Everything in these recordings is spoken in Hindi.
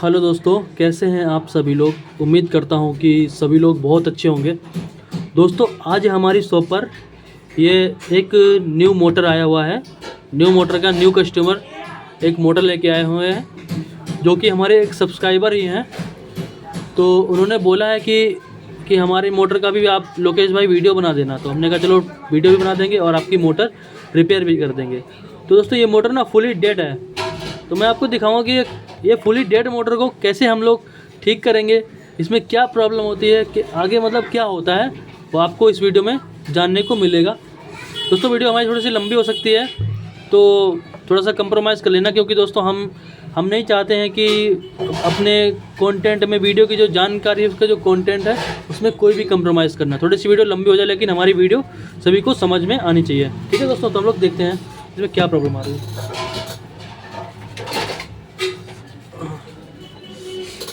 हेलो दोस्तों, कैसे हैं आप सभी लोग। उम्मीद करता हूं कि सभी लोग बहुत अच्छे होंगे। दोस्तों, आज हमारी शॉप पर ये एक न्यू मोटर आया हुआ है। न्यू मोटर का न्यू कस्टमर एक मोटर लेके आए हुए हैं, जो कि हमारे एक सब्सक्राइबर ही हैं। तो उन्होंने बोला है कि हमारे मोटर का भी आप लोकेश भाई वीडियो बना देना। तो हमने कहा चलो वीडियो भी बना देंगे और आपकी मोटर रिपेयर भी कर देंगे। तो दोस्तों, ये मोटर ना फुली डेड है। तो मैं आपको दिखाऊंगा कि ये फुली डेड मोटर को कैसे हम लोग ठीक करेंगे, इसमें क्या प्रॉब्लम होती है, कि आगे मतलब क्या होता है, वो आपको इस वीडियो में जानने को मिलेगा। दोस्तों, वीडियो हमारी थोड़ी सी लंबी हो सकती है, तो थोड़ा सा कंप्रोमाइज़ कर लेना, क्योंकि दोस्तों हम नहीं चाहते हैं कि अपने कंटेंट में, वीडियो की जो जानकारी है, उसका जो कंटेंट है, उसमें कोई भी कंप्रोमाइज़ करना। थोड़ी सी वीडियो लंबी हो जाए, लेकिन हमारी वीडियो सभी को समझ में आनी चाहिए। ठीक है दोस्तों, तो हम लोग देखते हैं इसमें क्या प्रॉब्लम आ रही है।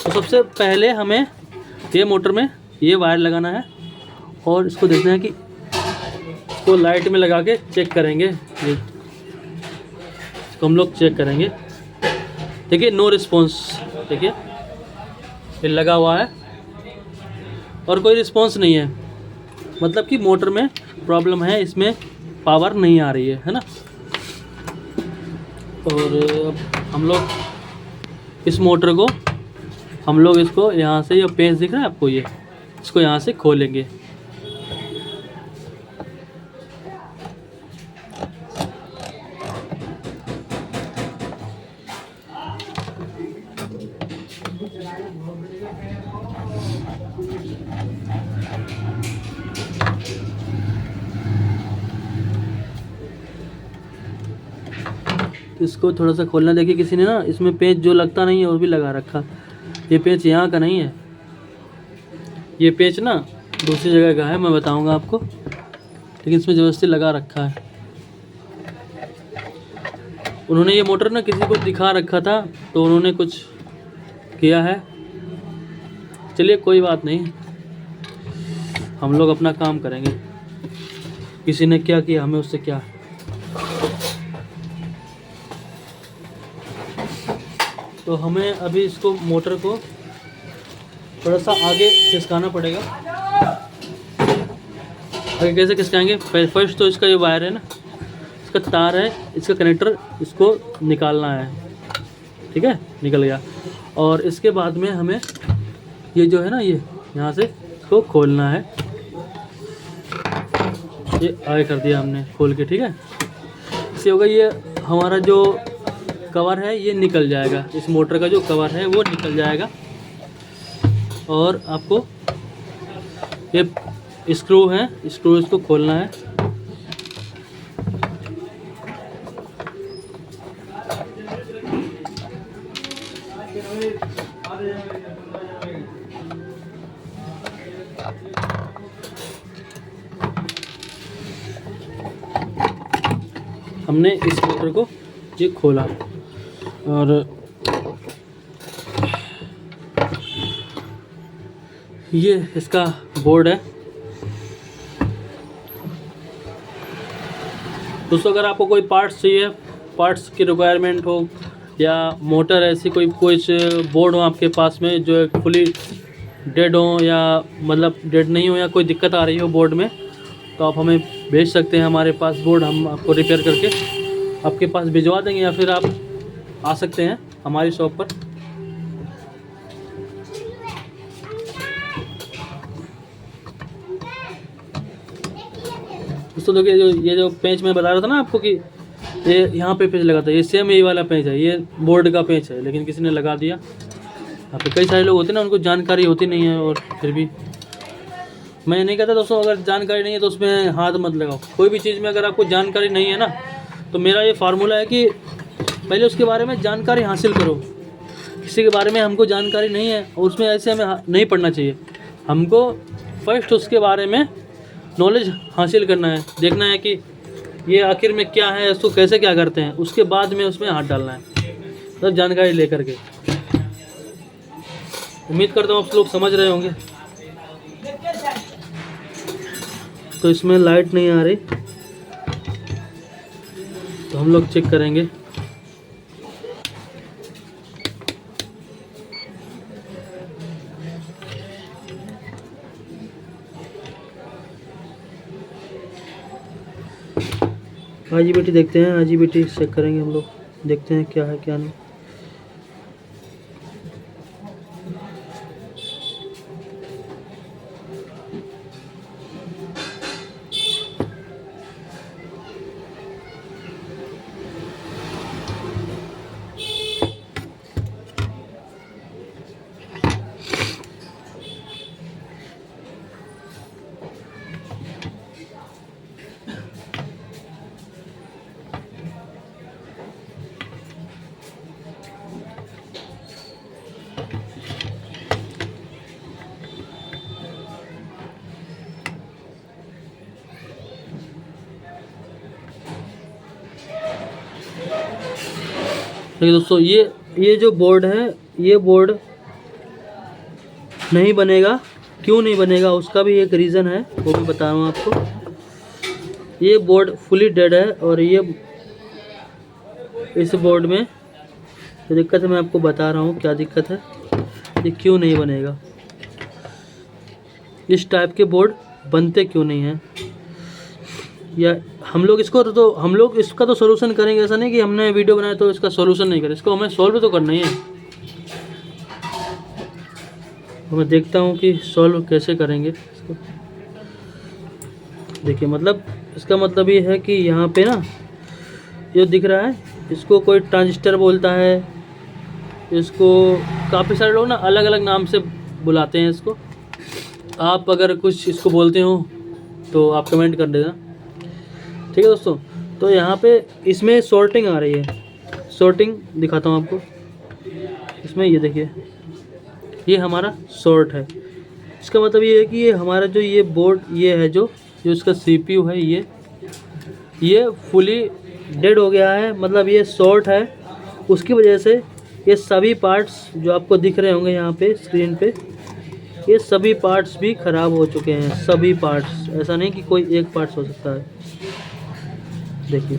तो सबसे पहले हमें ये मोटर में ये वायर लगाना है और इसको देखना है कि इसको लाइट में लगा के चेक करेंगे। ये इसको हम लोग चेक करेंगे। देखिए, नो रिस्पॉन्स। देखिए, ये लगा हुआ है और कोई रिस्पॉन्स नहीं है, मतलब कि मोटर में प्रॉब्लम है, इसमें पावर नहीं आ रही है ना। और अब हम लोग इस मोटर को इसको यहाँ से, ये पेंच दिख रहा है आपको, ये इसको यहाँ से खोलेंगे। इसको थोड़ा सा खोलना। देखिए, किसी ने ना इसमें पेंच जो लगता नहीं है वो भी लगा रखा। ये पेंच यहाँ का नहीं है, ये पेंच ना दूसरी जगह का है, मैं बताऊंगा आपको, लेकिन इसमें ज़बरदस्ती लगा रखा है। उन्होंने ये मोटर ना किसी को दिखा रखा था, तो उन्होंने कुछ किया है। चलिए, कोई बात नहीं, हम लोग अपना काम करेंगे। किसी ने क्या किया, हमें उससे क्या। तो हमें अभी इसको, मोटर को थोड़ा सा आगे खिसकाना पड़ेगा। आगे कैसे खिसकाएंगे? फर्स्ट तो इसका ये वायर है ना, इसका तार है, इसका कनेक्टर, इसको निकालना है। ठीक है, निकल गया। और इसके बाद में हमें ये जो है ना, ये यहाँ से इसको खोलना है। ये आगे कर दिया हमने खोल के। ठीक है, इससे होगा, ये हमारा जो कवर है ये निकल जाएगा। इस मोटर का जो कवर है वो निकल जाएगा। और आपको ये स्क्रू है, स्क्रू इसको खोलना है। हमने इस मोटर को ये खोला और ये इसका बोर्ड है। दोस्तों, अगर आपको कोई पार्ट्स चाहिए, पार्ट्स की रिक्वायरमेंट हो, या मोटर ऐसी कोई बोर्ड हो आपके पास में जो फुली डेड हो, या मतलब डेड नहीं हो, या कोई दिक्कत आ रही हो बोर्ड में, तो आप हमें भेज सकते हैं हमारे पास बोर्ड। हम आपको रिपेयर करके आपके पास भिजवा देंगे, या फिर आप आ सकते हैं हमारी शॉप पर। दोस्तों, देखिए, ये जो पेंच मैं बता रहा था ना आपको, कि ये यहाँ पे पेंच लगा था, ये सेम यही वाला पेंच है, ये बोर्ड का पेंच है, लेकिन किसी ने लगा दिया। यहाँ पे कई सारे लोग होते हैं ना, उनको जानकारी होती नहीं है, और फिर भी मैं नहीं कहता दोस्तों, अगर जानकारी नहीं है तो उसमें हाथ मत लगाओ। कोई भी चीज़ में अगर आपको जानकारी नहीं है ना, तो मेरा ये फार्मूला है कि पहले उसके बारे में जानकारी हासिल करो। किसी के बारे में हमको जानकारी नहीं है और उसमें ऐसे हमें नहीं पढ़ना चाहिए। हमको फर्स्ट उसके बारे में नॉलेज हासिल करना है, देखना है कि ये आखिर में क्या है, इसको कैसे क्या करते हैं, उसके बाद में उसमें हाथ डालना है, सब जानकारी लेकर के। उम्मीद करता हूँ आप लोग समझ रहे होंगे। तो इसमें लाइट नहीं आ रही, तो हम लोग चेक करेंगे। IGBT देखते हैं, IGBT चेक करेंगे हम लोग, देखते हैं क्या है क्या नहीं। देखिए दोस्तों, ये जो बोर्ड है, ये बोर्ड नहीं बनेगा। क्यों नहीं बनेगा उसका भी एक रीज़न है, वो भी बता रहा हूँ आपको। ये बोर्ड फुली डेड है और ये इस बोर्ड में जो दिक्कत है मैं आपको बता रहा हूँ क्या दिक्कत है, ये क्यों नहीं बनेगा। इस टाइप के बोर्ड बनते क्यों नहीं हैं, या हम लोग इसको तो हम लोग इसका तो सोल्यूशन करेंगे। ऐसा नहीं कि हमने वीडियो बनाया तो इसका सोल्यूशन नहीं करें, इसको हमें सॉल्व तो करना ही है। तो मैं देखता हूँ कि सॉल्व कैसे करेंगे इसको। देखिए मतलब इसका मतलब ये है कि यहाँ पे ना जो दिख रहा है इसको कोई ट्रांजिस्टर बोलता है, इसको काफ़ी सारे लोग ना अलग अलग नाम से बुलाते हैं इसको। आप अगर कुछ इसको बोलते हो तो आप कमेंट कर देना, ठीक है दोस्तों। तो यहाँ पे इसमें सॉर्टिंग आ रही है, सॉर्टिंग दिखाता हूँ आपको। इसमें ये देखिए, ये हमारा सॉर्ट है। इसका मतलब ये है कि ये हमारा जो ये बोर्ड ये है जो इसका CPU है, ये फुली डेड हो गया है। मतलब ये शॉर्ट है, उसकी वजह से ये सभी पार्ट्स जो आपको दिख रहे होंगे यहाँ पे स्क्रीन पे, ये सभी पार्ट्स भी ख़राब हो चुके हैं। सभी पार्ट्स, ऐसा नहीं कि कोई एक पार्ट्स हो सकता है। देखिए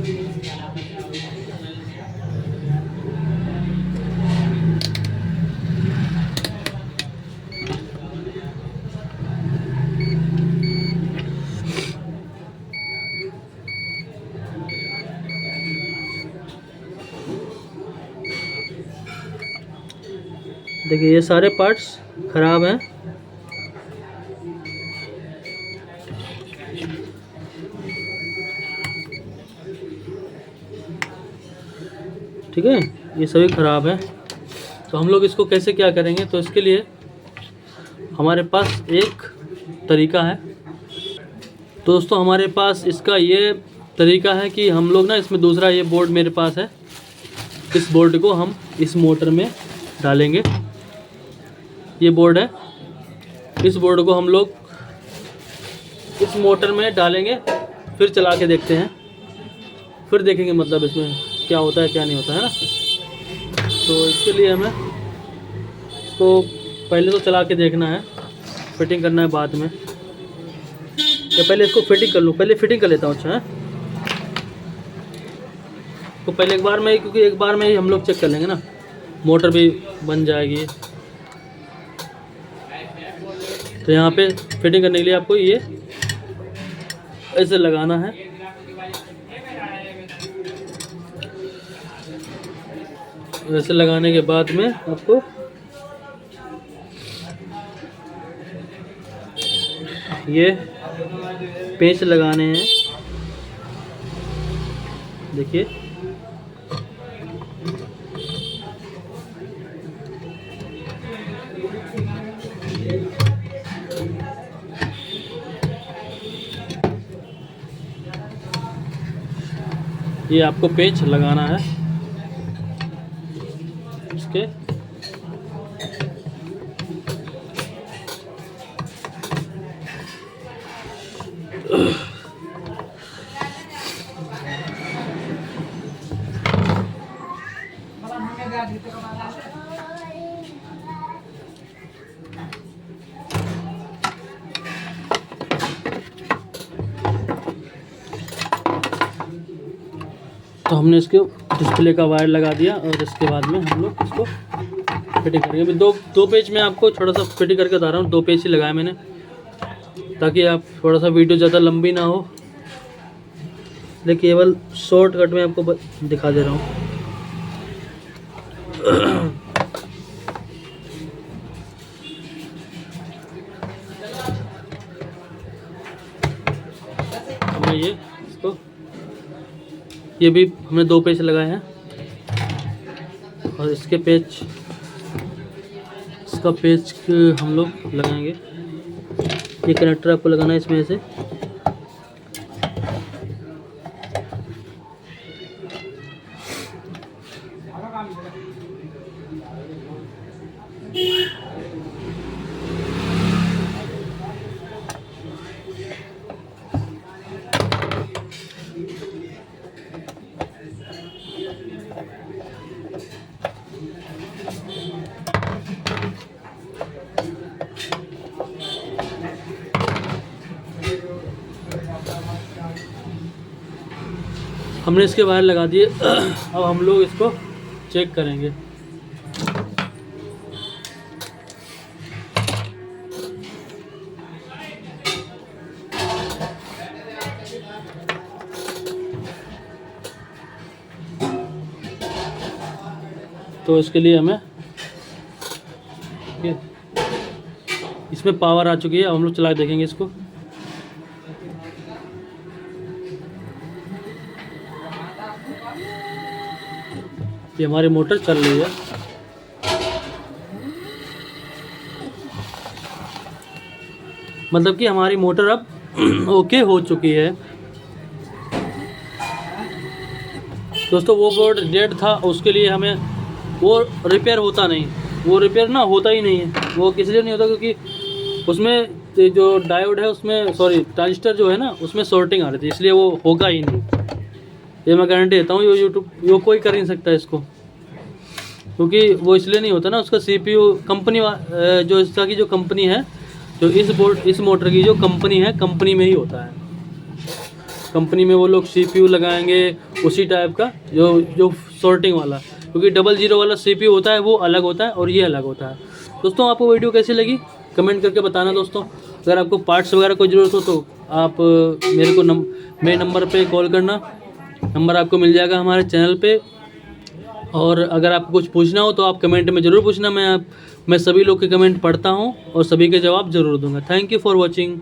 देखिए ये सारे पार्ट्स ख़राब हैं। ठीक है, ये सभी ख़राब है। तो हम लोग इसको कैसे क्या करेंगे, तो इसके लिए हमारे पास एक तरीका है। तो दोस्तों हमारे पास इसका ये तरीका है कि हम लोग ना इसमें दूसरा ये बोर्ड मेरे पास है, इस बोर्ड को हम इस मोटर में डालेंगे। ये बोर्ड है, इस बोर्ड को हम लोग इस मोटर में डालेंगे, फिर चला के देखते हैं, फिर देखेंगे मतलब इसमें क्या होता है क्या नहीं होता है ना। तो इसके लिए हमें इसको पहले तो चला के देखना है, फिटिंग करना है बाद में। या पहले इसको फिटिंग कर लूँ, पहले फिटिंग कर लेता हूँ। अच्छा है, तो पहले एक बार में, क्योंकि एक बार में ही हम लोग चेक कर लेंगे ना, मोटर भी बन जाएगी। तो यहाँ पे फिटिंग करने के लिए आपको ये ऐसे लगाना है। ऐसे लगाने के बाद में आपको ये पेंच लगाने हैं। देखिए ये आपको पेंच लगाना है इसके। तो हमने इसके डिस्प्ले का वायर लगा दिया और इसके बाद में हम लोग इसको फिटिंग करेंगे। अभी दो पेज में आपको थोड़ा सा फिटिंग करके बता रहा हूँ। 2 पेज ही लगाए मैंने, ताकि आप थोड़ा सा वीडियो ज़्यादा लंबी ना हो। इसलिए केवल शॉर्टकट में आपको दिखा दे रहा हूँ। हमने ये भी हमने 2 पेच लगाए हैं और इसका पेच हम लोग लगाएंगे। ये कनेक्टर आपको लगाना है इसमें से। हमने इसके वायर लगा दिए। अब हम लोग इसको चेक करेंगे। तो इसके लिए हमें इसमें पावर आ चुकी है। अब हम लोग चला देखेंगे इसको। ये हमारी मोटर चल रही है। मतलब कि हमारी मोटर अब ओके हो चुकी है। दोस्तों वो बोर्ड डेड था, उसके लिए हमें वो रिपेयर होता नहीं, वो रिपेयर ना होता ही नहीं है। वो किस लिए नहीं होता, क्योंकि उसमें जो डायोड है उसमें ट्रांजिस्टर जो है ना उसमें शॉर्टिंग आ रही थी, इसलिए वो होगा ही नहीं। ये मैं गारंटी देता हूँ। ये कोई कर नहीं सकता इसको, क्योंकि वो इसलिए नहीं होता ना, उसका CPU कंपनी जो इसका की जो कंपनी है, जो इस मोटर की जो कंपनी है, कंपनी में ही होता है। कंपनी में वो लोग CPU लगाएंगे उसी टाइप का जो शॉर्टिंग वाला, क्योंकि 00 वाला CPU होता है वो अलग होता है और ये अलग होता है। दोस्तों आपको वीडियो कैसी लगी कमेंट करके बताना। दोस्तों अगर आपको पार्ट्स वगैरह कोई ज़रूरत हो तो आप मेरे को मेरे नंबर पे कॉल करना। नंबर आपको मिल जाएगा हमारे चैनल पे। और अगर आपको कुछ पूछना हो तो आप कमेंट में ज़रूर पूछना। मैं सभी लोग के कमेंट पढ़ता हूँ और सभी के जवाब ज़रूर दूंगा। Thank you for watching.